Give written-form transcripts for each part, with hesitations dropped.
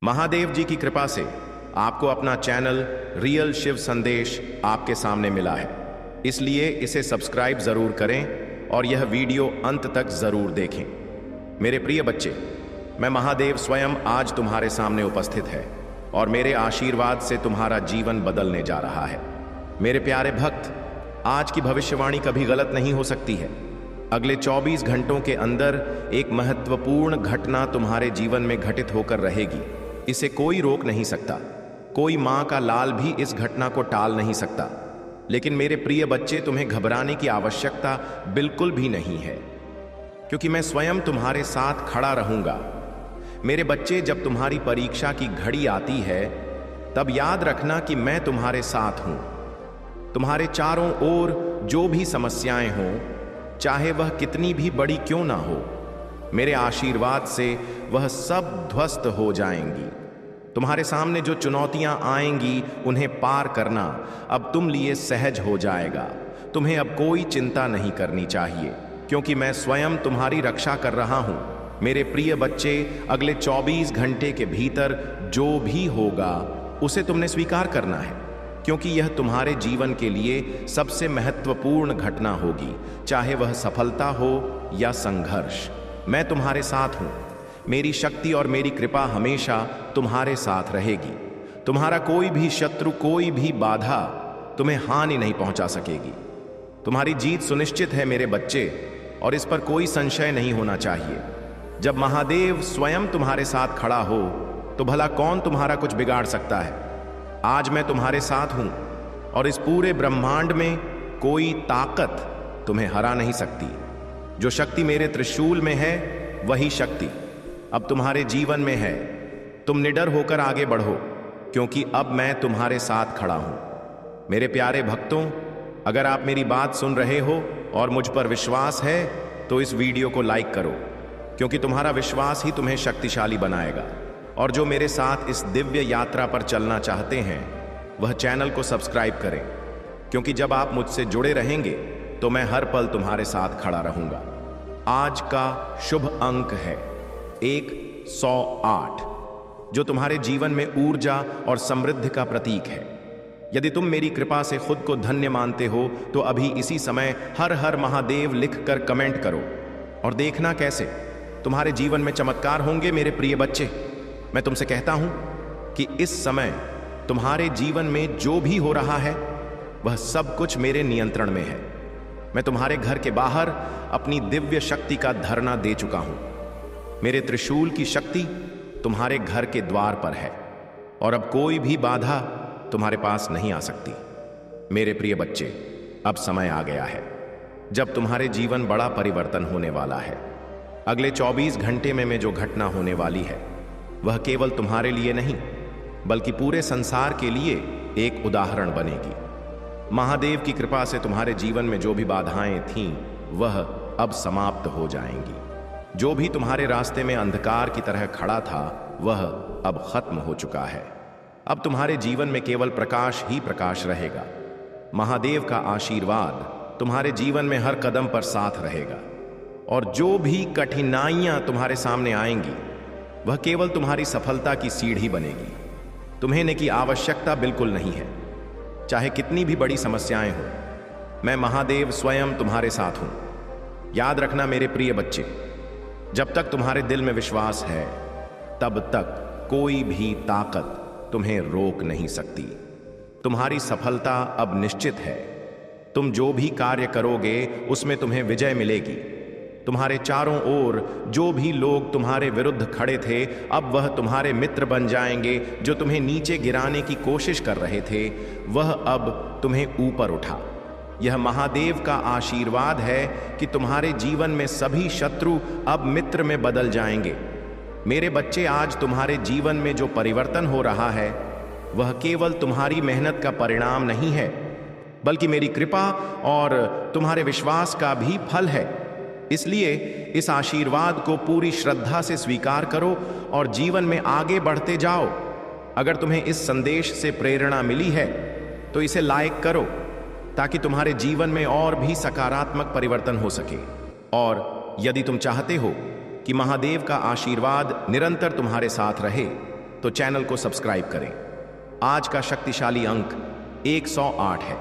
महादेव जी की कृपा से आपको अपना चैनल रियल शिव संदेश आपके सामने मिला है, इसलिए इसे सब्सक्राइब जरूर करें और यह वीडियो अंत तक जरूर देखें। मेरे प्रिय बच्चे, मैं महादेव स्वयं आज तुम्हारे सामने उपस्थित है और मेरे आशीर्वाद से तुम्हारा जीवन बदलने जा रहा है। मेरे प्यारे भक्त, आज की भविष्यवाणी कभी गलत नहीं हो सकती है। अगले 24 घंटों के अंदर एक महत्वपूर्ण घटना तुम्हारे जीवन में घटित होकर रहेगी। इसे कोई रोक नहीं सकता, कोई मां का लाल भी इस घटना को टाल नहीं सकता। लेकिन मेरे प्रिय बच्चे, तुम्हें घबराने की आवश्यकता बिल्कुल भी नहीं है, क्योंकि मैं स्वयं तुम्हारे साथ खड़ा रहूंगा। मेरे बच्चे, जब तुम्हारी परीक्षा की घड़ी आती है तब याद रखना कि मैं तुम्हारे साथ हूं। तुम्हारे चारों ओर जो भी समस्याएं हों, चाहे वह कितनी भी बड़ी क्यों ना हो, मेरे आशीर्वाद से वह सब ध्वस्त हो जाएंगी। तुम्हारे सामने जो चुनौतियां आएंगी उन्हें पार करना अब तुम लिए सहज हो जाएगा। तुम्हें अब कोई चिंता नहीं करनी चाहिए, क्योंकि मैं स्वयं तुम्हारी रक्षा कर रहा हूं। मेरे प्रिय बच्चे, अगले 24 घंटे के भीतर जो भी होगा उसे तुमने स्वीकार करना है, क्योंकि यह तुम्हारे जीवन के लिए सबसे महत्वपूर्ण घटना होगी, चाहे वह सफलता हो या संघर्ष। मैं तुम्हारे साथ हूं। मेरी शक्ति और मेरी कृपा हमेशा तुम्हारे साथ रहेगी। तुम्हारा कोई भी शत्रु, कोई भी बाधा तुम्हें हानि नहीं पहुंचा सकेगी। तुम्हारी जीत सुनिश्चित है मेरे बच्चे, और इस पर कोई संशय नहीं होना चाहिए। जब महादेव स्वयं तुम्हारे साथ खड़ा हो तो भला कौन तुम्हारा कुछ बिगाड़ सकता है। आज मैं तुम्हारे साथ हूं और इस पूरे ब्रह्मांड में कोई ताकत तुम्हें हरा नहीं सकती। जो शक्ति मेरे त्रिशूल में है वही शक्ति अब तुम्हारे जीवन में है। तुम निडर होकर आगे बढ़ो, क्योंकि अब मैं तुम्हारे साथ खड़ा हूं। मेरे प्यारे भक्तों, अगर आप मेरी बात सुन रहे हो और मुझ पर विश्वास है तो इस वीडियो को लाइक करो, क्योंकि तुम्हारा विश्वास ही तुम्हें शक्तिशाली बनाएगा। और जो मेरे साथ इस दिव्य यात्रा पर चलना चाहते हैं वह चैनल को सब्सक्राइब करें, क्योंकि जब आप मुझसे जुड़े रहेंगे तो मैं हर पल तुम्हारे साथ खड़ा रहूंगा। आज का शुभ अंक है 108, जो तुम्हारे जीवन में ऊर्जा और समृद्धि का प्रतीक है। यदि तुम मेरी कृपा से खुद को धन्य मानते हो तो अभी इसी समय हर हर महादेव लिखकर कमेंट करो और देखना कैसे तुम्हारे जीवन में चमत्कार होंगे। मेरे प्रिय बच्चे, मैं तुमसे कहता हूं कि इस समय तुम्हारे जीवन में जो भी हो रहा है वह सब कुछ मेरे नियंत्रण में है। मैं तुम्हारे घर के बाहर अपनी दिव्य शक्ति का धरना दे चुका हूं। मेरे त्रिशूल की शक्ति तुम्हारे घर के द्वार पर है और अब कोई भी बाधा तुम्हारे पास नहीं आ सकती। मेरे प्रिय बच्चे, अब समय आ गया है जब तुम्हारे जीवन बड़ा परिवर्तन होने वाला है। अगले 24 घंटे में जो घटना होने वाली है वह केवल तुम्हारे लिए नहीं बल्कि पूरे संसार के लिए एक उदाहरण बनेगी। महादेव की कृपा से तुम्हारे जीवन में जो भी बाधाएं थीं वह अब समाप्त हो जाएंगी। जो भी तुम्हारे रास्ते में अंधकार की तरह खड़ा था वह अब खत्म हो चुका है। अब तुम्हारे जीवन में केवल प्रकाश ही प्रकाश रहेगा। महादेव का आशीर्वाद तुम्हारे जीवन में हर कदम पर साथ रहेगा, और जो भी कठिनाइयां तुम्हारे सामने आएंगी वह केवल तुम्हारी सफलता की सीढ़ी बनेगी। तुम्हें ने की आवश्यकता बिल्कुल नहीं है, चाहे कितनी भी बड़ी समस्याएं हो। मैं महादेव स्वयं तुम्हारे साथ हूं। याद रखना मेरे प्रिय बच्चे, जब तक तुम्हारे दिल में विश्वास है तब तक कोई भी ताकत तुम्हें रोक नहीं सकती। तुम्हारी सफलता अब निश्चित है। तुम जो भी कार्य करोगे उसमें तुम्हें विजय मिलेगी। तुम्हारे चारों ओर जो भी लोग तुम्हारे विरुद्ध खड़े थे अब वह तुम्हारे मित्र बन जाएंगे। जो तुम्हें नीचे गिराने की कोशिश कर रहे थे वह अब तुम्हें ऊपर उठा। यह महादेव का आशीर्वाद है कि तुम्हारे जीवन में सभी शत्रु अब मित्र में बदल जाएंगे। मेरे बच्चे, आज तुम्हारे जीवन में जो परिवर्तन हो रहा है वह केवल तुम्हारी मेहनत का परिणाम नहीं है, बल्कि मेरी कृपा और तुम्हारे विश्वास का भी फल है। इसलिए इस आशीर्वाद को पूरी श्रद्धा से स्वीकार करो और जीवन में आगे बढ़ते जाओ। अगर तुम्हें इस संदेश से प्रेरणा मिली है तो इसे लाइक करो, ताकि तुम्हारे जीवन में और भी सकारात्मक परिवर्तन हो सके। और यदि तुम चाहते हो कि महादेव का आशीर्वाद निरंतर तुम्हारे साथ रहे तो चैनल को सब्सक्राइब करें। आज का शक्तिशाली अंक 108 है।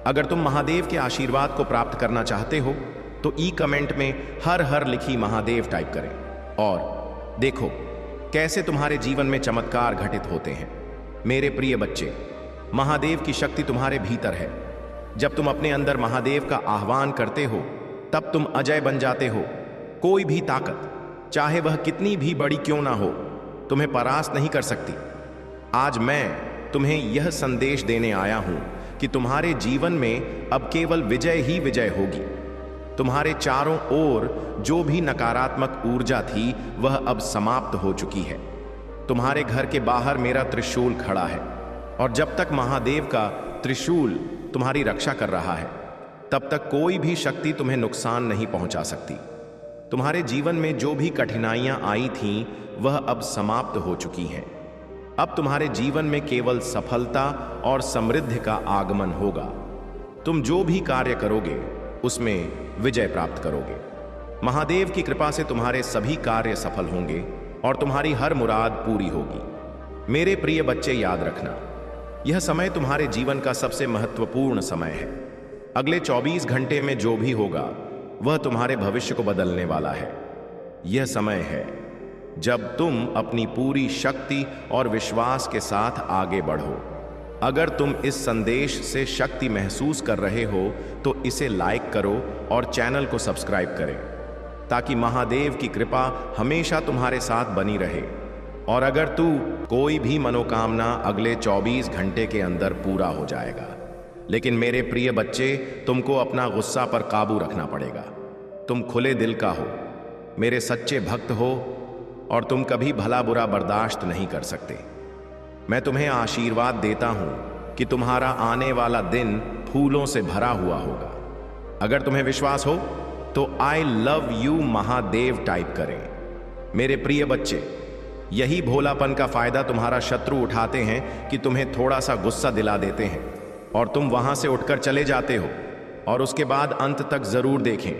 अगर तुम महादेव के आशीर्वाद को प्राप्त करना चाहते हो तो कमेंट में हर हर लिखी महादेव टाइप करें और देखो कैसे तुम्हारे जीवन में चमत्कार घटित होते हैं। मेरे प्रिय बच्चे, महादेव की शक्ति तुम्हारे भीतर है। जब तुम अपने अंदर महादेव का आह्वान करते हो तब तुम अजय बन जाते हो। कोई भी ताकत, चाहे वह कितनी भी बड़ी क्यों ना हो, तुम्हें परास्त नहीं कर सकती। आज मैं तुम्हें यह संदेश देने आया हूं कि तुम्हारे जीवन में अब केवल विजय ही विजय होगी। तुम्हारे चारों ओर जो भी नकारात्मक ऊर्जा थी वह अब समाप्त हो चुकी है। तुम्हारे घर के बाहर मेरा त्रिशूल खड़ा है और जब तक महादेव का त्रिशूल तुम्हारी रक्षा कर रहा है तब तक कोई भी शक्ति तुम्हें नुकसान नहीं पहुंचा सकती। तुम्हारे जीवन में जो भी कठिनाइयां आई थीं वह अब समाप्त हो चुकी हैं। अब तुम्हारे जीवन में केवल सफलता और समृद्धि का आगमन होगा। तुम जो भी कार्य करोगे उसमें विजय प्राप्त करोगे। महादेव की कृपा से तुम्हारे सभी कार्य सफल होंगे और तुम्हारी हर मुराद पूरी होगी। मेरे प्रिय बच्चे, याद रखना, यह समय तुम्हारे जीवन का सबसे महत्वपूर्ण समय है। अगले 24 घंटे में जो भी होगा वह तुम्हारे भविष्य को बदलने वाला है। यह समय है जब तुम अपनी पूरी शक्ति और विश्वास के साथ आगे बढ़ो। अगर तुम इस संदेश से शक्ति महसूस कर रहे हो तो इसे लाइक करो और चैनल को सब्सक्राइब करें ताकि महादेव की कृपा हमेशा तुम्हारे साथ बनी रहे। और अगर तू कोई भी मनोकामना अगले 24 घंटे के अंदर पूरा हो जाएगा। लेकिन मेरे प्रिय बच्चे, तुमको अपना गुस्सा पर काबू रखना पड़ेगा। तुम खुले दिल का हो, मेरे सच्चे भक्त हो और तुम कभी भला बुरा बर्दाश्त नहीं कर सकते। मैं तुम्हें आशीर्वाद देता हूं कि तुम्हारा आने वाला दिन फूलों से भरा हुआ होगा। अगर तुम्हें विश्वास हो तो I love you Mahadev type करें। मेरे प्रिय बच्चे, यही भोलापन का फायदा तुम्हारा शत्रु उठाते हैं कि तुम्हें थोड़ा सा गुस्सा दिला देते हैं और तुम वहां से उठकर चले जाते हो और उसके बाद अंत तक जरूर देखें।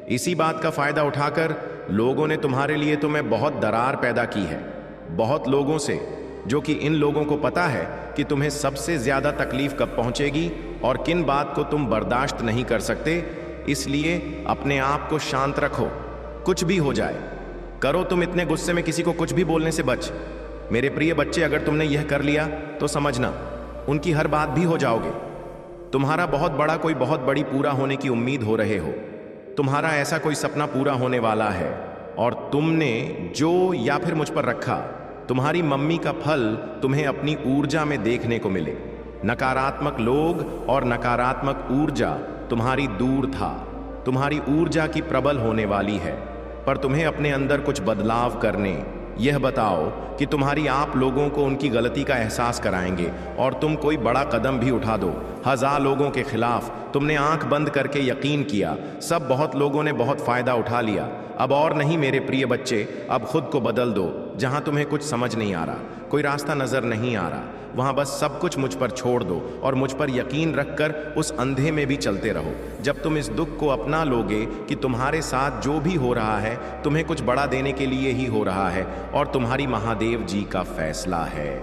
इसी बात का फायदा उठाकर लोगों ने तुम्हारे लिए तुम्हें बहुत दरार पैदा की है। बहुत लोगों से, जो कि इन लोगों को पता है कि तुम्हें सबसे ज्यादा तकलीफ कब पहुंचेगी और किन बात को तुम बर्दाश्त नहीं कर सकते। इसलिए अपने आप को शांत रखो। कुछ भी हो जाए करो, तुम इतने गुस्से में किसी को कुछ भी बोलने से बच। मेरे प्रिय बच्चे, अगर तुमने यह कर लिया तो समझना उनकी हर बात भी हो जाओगे। तुम्हारा बहुत बड़ा कोई बहुत बड़ी पूरा होने की उम्मीद हो रहे हो। तुम्हारा ऐसा कोई सपना पूरा होने वाला है और तुमने जो या फिर मुझ पर रखा, तुम्हारी मम्मी का फल तुम्हें अपनी ऊर्जा में देखने को मिले। नकारात्मक लोग और नकारात्मक ऊर्जा तुम्हारी दूर था। तुम्हारी ऊर्जा की प्रबल होने वाली है, पर तुम्हें अपने अंदर कुछ बदलाव करने। यह बताओ कि तुम्हारी आप लोगों को उनकी गलती का एहसास कराएंगे और तुम कोई बड़ा कदम भी उठा दो। 1000 लोगों के खिलाफ तुमने आंख बंद करके यकीन किया। सब बहुत लोगों ने बहुत फायदा उठा लिया। अब और नहीं मेरे प्रिय बच्चे, अब खुद को बदल दो। जहां तुम्हें कुछ समझ नहीं आ रहा, कोई रास्ता नजर नहीं आ रहा, वहां बस सब कुछ मुझ पर छोड़ दो और मुझ पर यकीन रखकर उस अंधे में भी चलते रहो। जब तुम इस दुख को अपना लोगे कि तुम्हारे साथ जो भी हो रहा है तुम्हें कुछ बड़ा देने के लिए ही हो रहा है और तुम्हारी महादेव जी का फैसला है,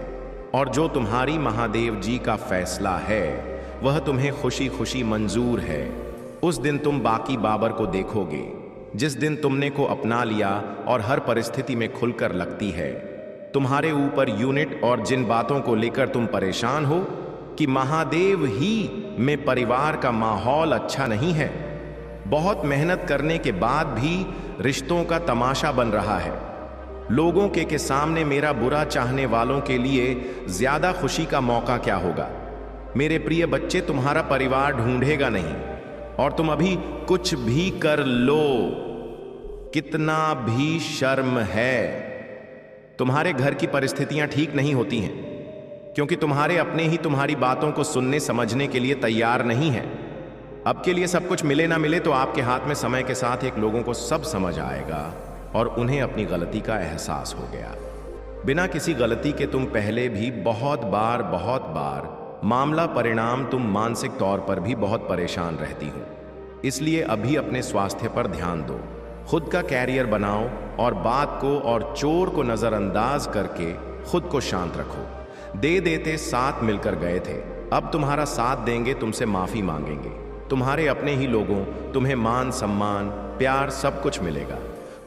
और जो तुम्हारी महादेव जी का फैसला है वह तुम्हें खुशी खुशी मंजूर है, उस दिन तुम बाकी बाबर को देखोगे। जिस दिन तुमने को अपना लिया और हर परिस्थिति में खुलकर लगती है। तुम्हारे ऊपर यूनिट और जिन बातों को लेकर तुम परेशान हो कि महादेव ही में परिवार का माहौल अच्छा नहीं है, बहुत मेहनत करने के बाद भी रिश्तों का तमाशा बन रहा है। लोगों के सामने मेरा बुरा चाहने वालों के लिए ज्यादा खुशी का मौका क्या होगा। मेरे प्रिय बच्चे, तुम्हारा परिवार ढूंढेगा नहीं और तुम अभी कुछ भी कर लो, कितना भी शर्म है। तुम्हारे घर की परिस्थितियां ठीक नहीं होती हैं क्योंकि तुम्हारे अपने ही तुम्हारी बातों को सुनने समझने के लिए तैयार नहीं है। अब के लिए सब कुछ मिले ना मिले तो आपके हाथ में समय के साथ एक लोगों को सब समझ आएगा और उन्हें अपनी गलती का एहसास हो गया। बिना किसी गलती के तुम पहले भी बहुत बार मामला परिणाम तुम मानसिक तौर पर भी बहुत परेशान रहती हो। इसलिए अभी अपने स्वास्थ्य पर ध्यान दो, खुद का कैरियर बनाओ और बात को और चोर को नजरअंदाज करके खुद को शांत रखो। दे देते साथ मिलकर गए थे, अब तुम्हारा साथ देंगे, तुमसे माफी मांगेंगे। तुम्हारे अपने ही लोगों, तुम्हें मान सम्मान प्यार सब कुछ मिलेगा।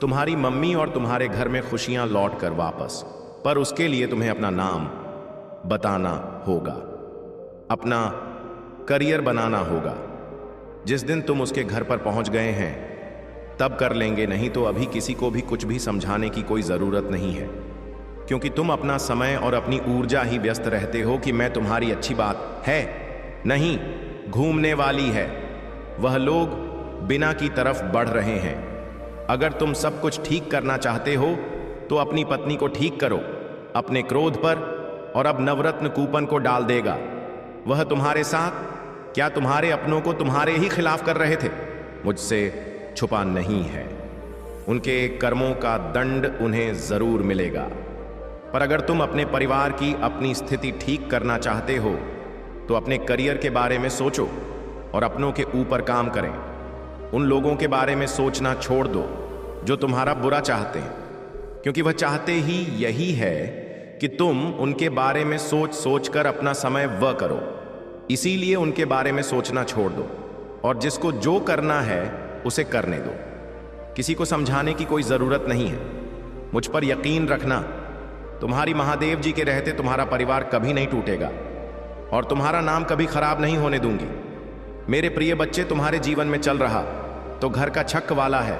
तुम्हारी मम्मी और तुम्हारे घर में खुशियां लौट कर वापस। पर उसके लिए तुम्हें अपना नाम बताना होगा, अपना करियर बनाना होगा। जिस दिन तुम उसके घर पर पहुंच गए हैं तब कर लेंगे, नहीं तो अभी किसी को भी कुछ भी समझाने की कोई जरूरत नहीं है, क्योंकि तुम अपना समय और अपनी ऊर्जा ही व्यस्त रहते हो कि मैं तुम्हारी अच्छी बात है नहीं घूमने वाली है। वह लोग बिना की तरफ बढ़ रहे हैं। अगर तुम सब कुछ ठीक करना चाहते हो तो अपनी पत्नी को ठीक करो अपने क्रोध पर, और अब नवरत्न कूपन को डाल देगा। वह तुम्हारे साथ, क्या तुम्हारे अपनों को तुम्हारे ही खिलाफ कर रहे थे? मुझसे छुपा नहीं है। उनके कर्मों का दंड उन्हें जरूर मिलेगा। पर अगर तुम अपने परिवार की अपनी स्थिति ठीक करना चाहते हो तो अपने करियर के बारे में सोचो और अपनों के ऊपर काम करें। उन लोगों के बारे में सोचना छोड़ दो जो तुम्हारा बुरा चाहते हैं, क्योंकि वह चाहते ही यही है कि तुम उनके बारे में सोच सोच कर अपना समय व्यय करो। इसीलिए उनके बारे में सोचना छोड़ दो और जिसको जो करना है उसे करने दो। किसी को समझाने की कोई जरूरत नहीं है। मुझ पर यकीन रखना, तुम्हारी महादेव जी के रहते तुम्हारा परिवार कभी नहीं टूटेगा और तुम्हारा नाम कभी खराब नहीं होने दूंगी। मेरे प्रिय बच्चे, तुम्हारे जीवन में चल रहा तो घर का छक वाला है।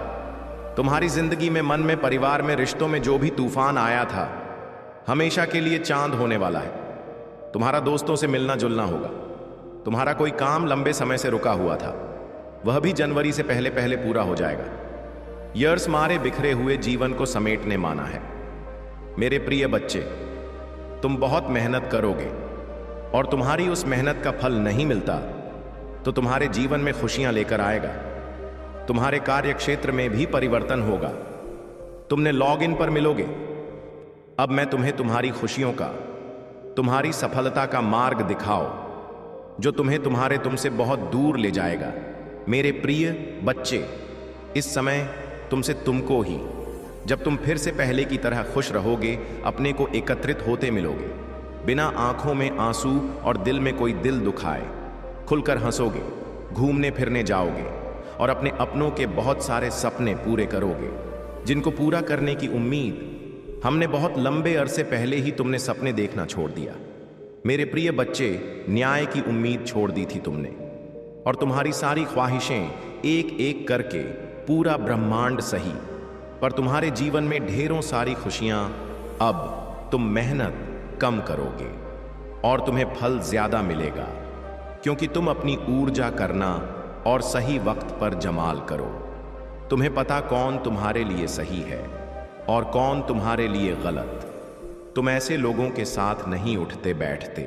तुम्हारी जिंदगी में, मन में, परिवार में, रिश्तों में जो भी तूफान आया था हमेशा के लिए चांद होने वाला है। तुम्हारा दोस्तों से मिलना जुलना होगा। तुम्हारा कोई काम लंबे समय से रुका हुआ था, वह भी जनवरी से पहले पहले पूरा हो जाएगा। ईयर्स मारे बिखरे हुए जीवन को समेटने माना है। मेरे प्रिय बच्चे, तुम बहुत मेहनत करोगे और तुम्हारी उस मेहनत का फल नहीं मिलता तो तुम्हारे जीवन में खुशियां लेकर आएगा। तुम्हारे कार्य क्षेत्र में भी परिवर्तन होगा। तुमने लॉग इन पर मिलोगे। अब मैं तुम्हें तुम्हारी खुशियों का, तुम्हारी सफलता का मार्ग दिखाओ जो तुम्हें तुम्हारे तुमसे बहुत दूर ले जाएगा। मेरे प्रिय बच्चे, इस समय तुमसे तुमको ही, जब तुम फिर से पहले की तरह खुश रहोगे, अपने को एकत्रित होते मिलोगे, बिना आंखों में आंसू और दिल में कोई दिल दुखाए, खुलकर हंसोगे, घूमने फिरने जाओगे और अपने अपनों के बहुत सारे सपने पूरे करोगे जिनको पूरा करने की उम्मीद हमने बहुत लंबे अरसे पहले ही तुमने सपने देखना छोड़ दिया। मेरे प्रिय बच्चे, न्याय की उम्मीद छोड़ दी थी तुमने और तुम्हारी सारी ख्वाहिशें एक एक करके पूरा ब्रह्मांड सही, पर तुम्हारे जीवन में ढेरों सारी खुशियां। अब तुम मेहनत कम करोगे और तुम्हें फल ज्यादा मिलेगा, क्योंकि तुम अपनी ऊर्जा करना और सही वक्त पर जमाल करो। तुम्हें पता कौन तुम्हारे लिए सही है और कौन तुम्हारे लिए गलत। तुम ऐसे लोगों के साथ नहीं उठते बैठते